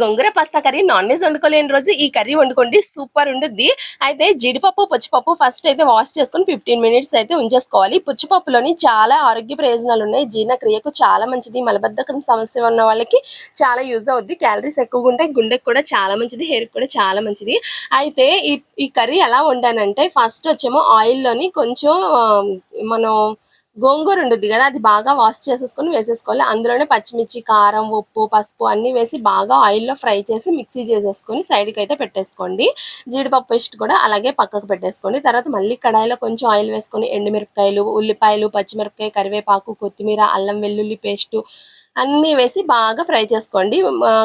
గోంగూర pasta curry non veg వండుకోలేని రోజు ఈ curry వండుకోండి, super ఉండుద్ది. అయితే జీడిపప్పు, పుచ్చిపప్పు ఫస్ట్ అయితే వాష్ చేసుకొని 15 మినిట్స్ అయితే ఉంచేసుకోవాలి. పుచ్చిపప్పులోని చాలా ఆరోగ్య ప్రయోజనాలు ఉన్నాయి. జీర్ణక్రియకు చాలా మంచిది. మలబద్ధకం సమస్య ఉన్న వాళ్ళకి చాలా యూజ్ అవుద్ది. క్యాలరీస్ ఎక్కువగా ఉంటాయి. గుండెకి కూడా చాలా మంచిది. హెయిర్కి కూడా చాలా మంచిది. అయితే ఈ కర్రీ ఎలా వండానంటే ఫస్ట్ వచ్చేమో ఆయిల్లోని కొంచెం మనం గోంగూర ఉండుద్ది కదా, అది బాగా వాష్ చేసేసుకొని వేసేసుకోవాలి. అందులోనే పచ్చిమిర్చి, కారం, ఉప్పు, పసుపు అన్నీ వేసి బాగా ఆయిల్లో ఫ్రై చేసి మిక్సీ చేసేసుకొని సైడ్కి అయితే పెట్టేసుకోండి. జీడిపప్పు పేస్ట్ కూడా అలాగే పక్కకు పెట్టేసుకోండి. తర్వాత మళ్ళీ కడాయిలో కొంచెం ఆయిల్ వేసుకొని ఎండుమిరపకాయలు, ఉల్లిపాయలు, పచ్చిమిరపకాయ, కరివేపాకు, కొత్తిమీర, అల్లం వెల్లుల్లి పేస్టు అన్నీ వేసి బాగా ఫ్రై చేసుకోండి.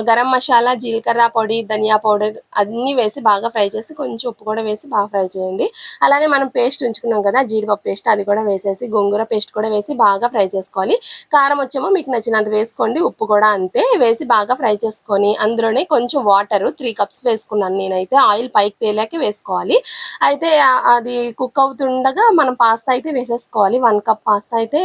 గరం మసాలా, జీలకర్ర పొడి, ధనియా పౌడర్ అన్నీ వేసి బాగా ఫ్రై చేసి కొంచెం ఉప్పు కూడా వేసి బాగా ఫ్రై చేయండి. అలానే మనం పేస్ట్ ఉంచుకున్నాం కదా జీడిపప్పు పేస్ట్, అది కూడా వేసేసి గోంగూర పేస్ట్ కూడా వేసి బాగా ఫ్రై చేసుకోవాలి. కారం వచ్చేమో మీకు నచ్చినంత వేసుకోండి, ఉప్పు కూడా అంతే వేసి బాగా ఫ్రై చేసుకొని అందులోనే కొంచెం వాటర్ 3 కప్స్ వేసుకున్నాను నేనైతే. ఆయిల్ పైకి తేలాకే వేసుకోవాలి. అయితే అది కుక్ అవుతుండగా మనం పాస్తా అయితే వేసేసుకోవాలి. 1 కప్ పాస్తా అయితే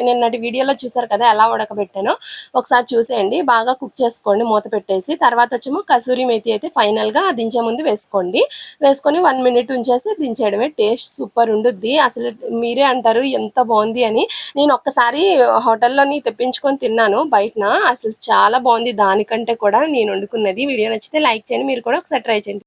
నిన్నటి వీడియోలో చూసారు కదా ఎలా ఉడకబెట్టానో, ఒకసారి చూసేయండి. బాగా కుక్ చేసుకోండి మూత పెట్టేసి. తర్వాత వచ్చేమో కసూరి మేతి అయితే ఫైనల్గా దించే ముందు వేసుకొని 1 మినిట్ ఉంచేసి దించేయడమే. టేస్ట్ సూపర్ ఉండుద్ది. అసలు మీరే అంటారు ఎంత బాగుంది అని. నేను ఒక్కసారి హోటల్లోని తెప్పించుకొని తిన్నాను బయటన, అసలు చాలా బాగుంది దానికంటే కూడా నేను వండుకున్నది. వీడియో నచ్చితే లైక్ చేయండి, మీరు కూడా ఒకసారి ట్రై చేయండి.